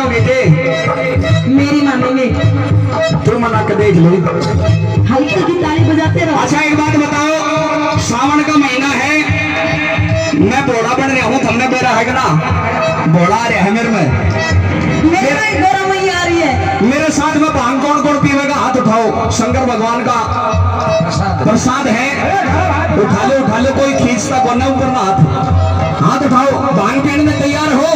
मानोगे थे? मेरी मानेंगे। तुम मना कर देख लो, हल्की की ताली बजाते रहो। अच्छा एक बात बताओ, सावन का महीना है, मैं बोड़ा बन रहा हूँ, तुमने बेरा है ना? बोड़ा आ रहा है मेरे में, मेरा एक गोरा मैया आ रही है। मेरे साथ में भांग कौन कौन पीवेगा? हाथ उठाओ, शंकर भगवान का प्रसाद है, उठा लो, कोई खींचता कौन है ऊपर ना हाथ, हाथ उठाओ, भांग पीने में तैयार हो?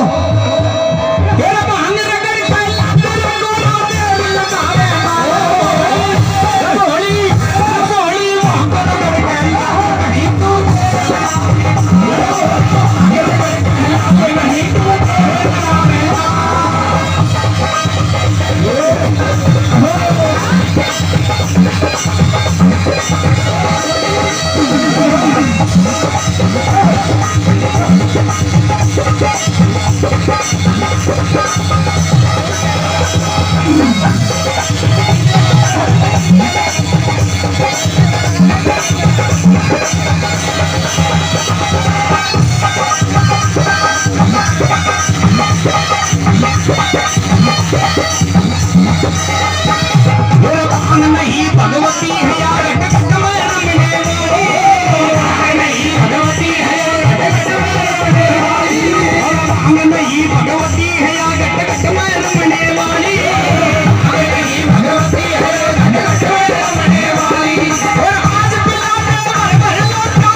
नहीं भगवती है यार, नहीं भगवती है, नहीं भगवती है यार, रमने वाली, नहीं भगवती है, रमने वाली। और आज पिलाते भर लोटा,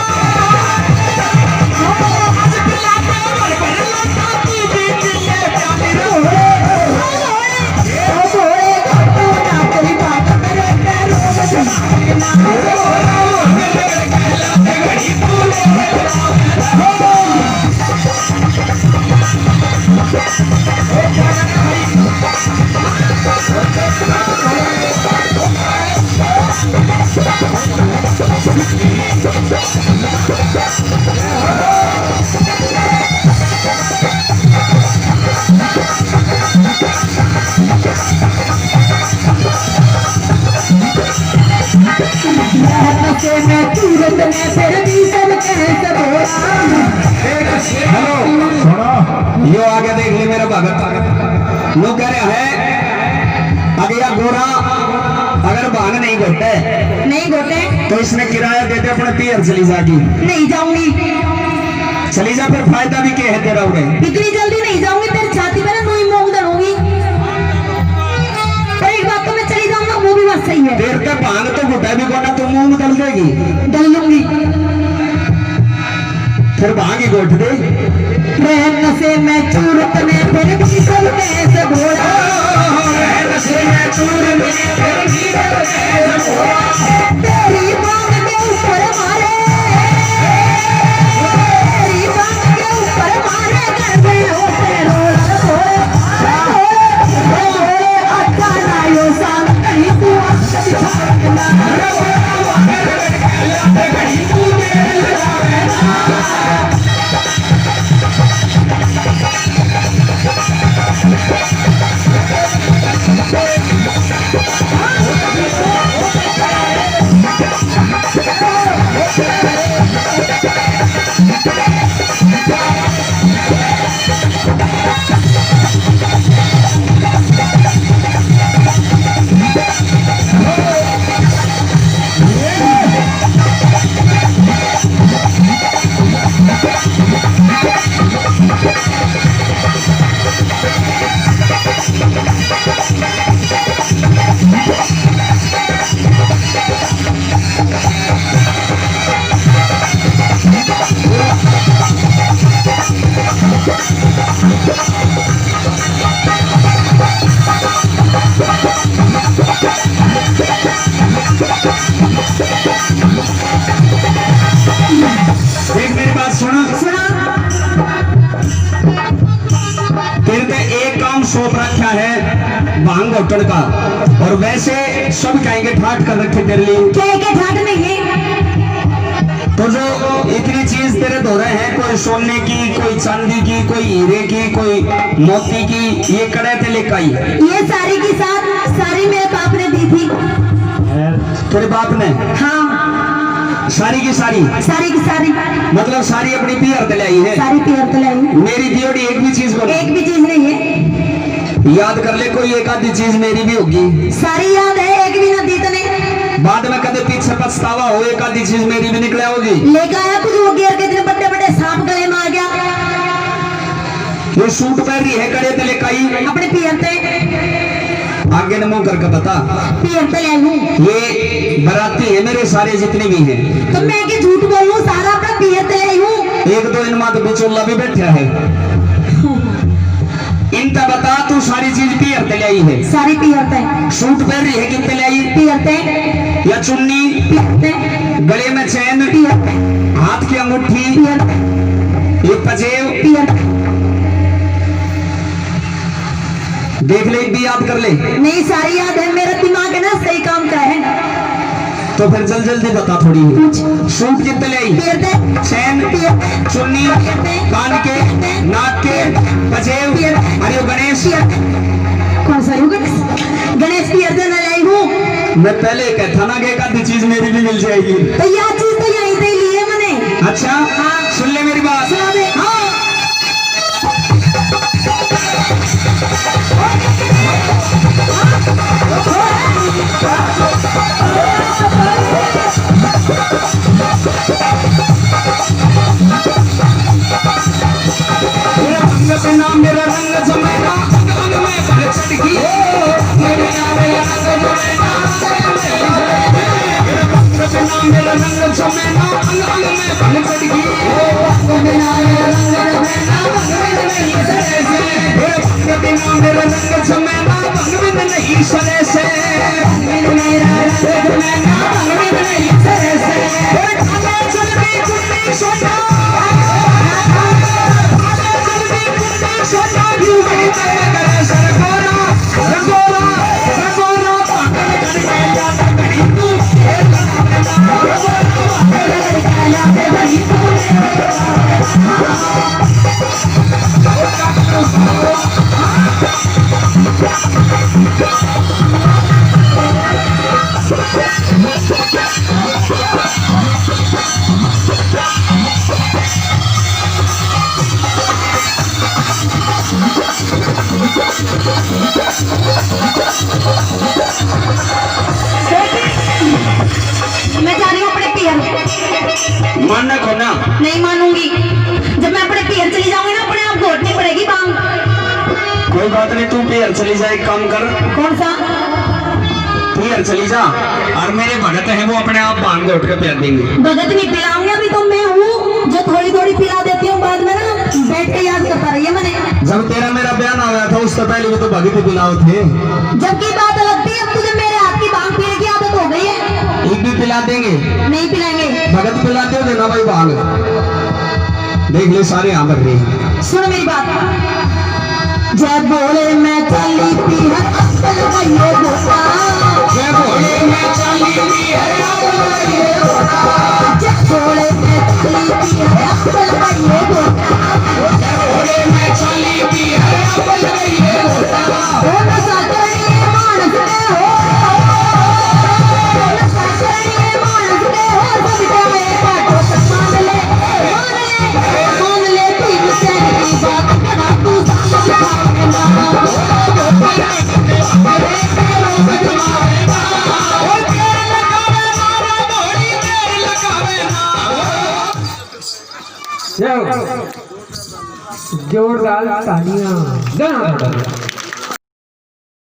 आज पिलाते भर लोटा, तू भी पी ले प्याली रो। हेलो यो आगे देख ले मेरा भगत, लोग कह रहे हैं अगला गोरा अगर भांग नहीं घोटे तो इसने किराया देते अपने पियर चली जागी। नहीं जाऊंगी। चली जा, फिर फायदा भी क्या है तेरा? उड़े इतनी जल्दी नहीं जाऊंगी, तेरी छाती में ना नई मूंग दलूंगी। पर एक बात तो मैं चली जाऊंगा, वो भी बात सही है। देर तक भांग तो घुटा भी कोना, तो मूंग दल देगी? दल लूंगी। फिर भांग ही घोट दे। रहन से मैं चूरत में फिर भी सब कैसे घोड़ा, रहन से मैं चूर में फिर भी सब कैसे घोड़ा, तेरी बात के ऊपर मारे, तेरी बात के ऊपर मारे, कैसे होते रोड़ा रोड़े अच्छा ना यो सांग कहीं तू सौंप रखा है भांग होटल का, और वैसे सब कहेंगे ठाट कर रखे तेरे लिए। क्या ठाट नहीं है? तो जो इतनी चीज तेरे धो रहे हैं, कोई सोने की, कोई चांदी की, कोई हीरे की, कोई मोती की, ये कड़े थे लेकर आई। ये सारी की सारी मेरे बाप ने दी थी। तेरे बाप ने? हाँ। सारी की सारी मतलब सारी अपनी पियर तले आई है। सारी पियर तले आई। मेरी दियोड़ी एक भी चीज बोली? एक भी चीज नहीं है। याद कर ले, कोई एक आधी चीज मेरी भी होगी। सारी याद है, एक भी ना दी तने। बाद में कदे पीछे पछतावा हो, एक आधी चीज मेरी भी निकले होगी। लेकर आया कुछ वो गिर के इतने बड़े बड़े सांप गले में आ गया। ये सूट पहन रही है कड़े तले काई अपने पियर ते आगे नमो करके बता। पियर ते ले लूं। ये बराती है मेरे सारे जितने भी हैं। तो मैं के झूठ बोलूं, सारा अपना पियर ते ले लूं। एक दो इनमां तो बिचौला भी बैठा है। इनका बता, तू सारी चीज पियर ते ले आई है। सारी पियर ते। सूट पहन रही है कितने ले आई? पियर ते। या चुन्नी? पियर ते। गले में चैन? पियर ते। हाथ की अंगूठी? पियर ते। ये पजेब? पियर ते। देख ले, भी याद कर ले। नहीं सारी याद है, मेरा दिमाग है ना सही काम का है। तो फिर जल्दी बता थोड़ी। सूट कितने ले आई? पियर ते। चैन? चुन्नी? कान के? नाक के? पजेब? अरे वो गणेश? कौन सा गणेश? गणेश पियर ते न लाई हूँ। मैं पहले कहता ना कि एक आधी चीज मेरी भी मिल जाएगी। तो यह चीज तो यहीं से ली है मैंने। अच्छा हाँ। सुन ले मेरी बात। सुना दे। हाँ। मेरा रंग जमेगा अंग में भर चढ़ी। मेरा रंग जमेगा अंग में भर चढ़ी। मेरा रंग जमेगा अंग में नहीं सरे से। सोना मैं जा रही हूँ अपने पियर। मानना को ना? नहीं मानूंगी। जब मैं अपने पियर चली जाऊंगी ना, अपने आप घोटनी पड़ेगी बांग। कोई बात नहीं, तू पियर चली जा, एक काम कर। कौन सा? पियर चली जा और मेरे भगत है वो अपने आप बांग घोट के पिला देंगे। भगत नहीं पिलाऊंगी, अभी तो मैं हूँ जो थोड़ी थोड़ी पिला देती हूँ, बाद में ना बैठ के याद करता रही है मैंने। जब तेरा मेरा बयान आ गया था उससे पहले भी तो भगत ही पिलाओ थे। जबकि बात अलग थी, अब तुझे मेरे हाथ की बांग पीने की आदत हो गई है। एक भी पिला देंगे? नहीं पिलाएंगे। भगत पिलाते हो देना भाई बांग। देख ले सारे यहाँ पर रही। सुन मेरी बात। जय बोले मैं चली पी है अक्कल भैया गोता। जय भोले मैं चली पी है अक्कल भैया गोता। जय बोले मैं चली पी है अक्कल भैया गोता। जय भोले मैं चली पी है अक्कल भैया गोता। ओ नशा करनी मानस में हो, नशा करनी मानस में हो, सबके में काटो मान ले, मान ले ठीक चैन की बात करा तू जोरदार तालियां।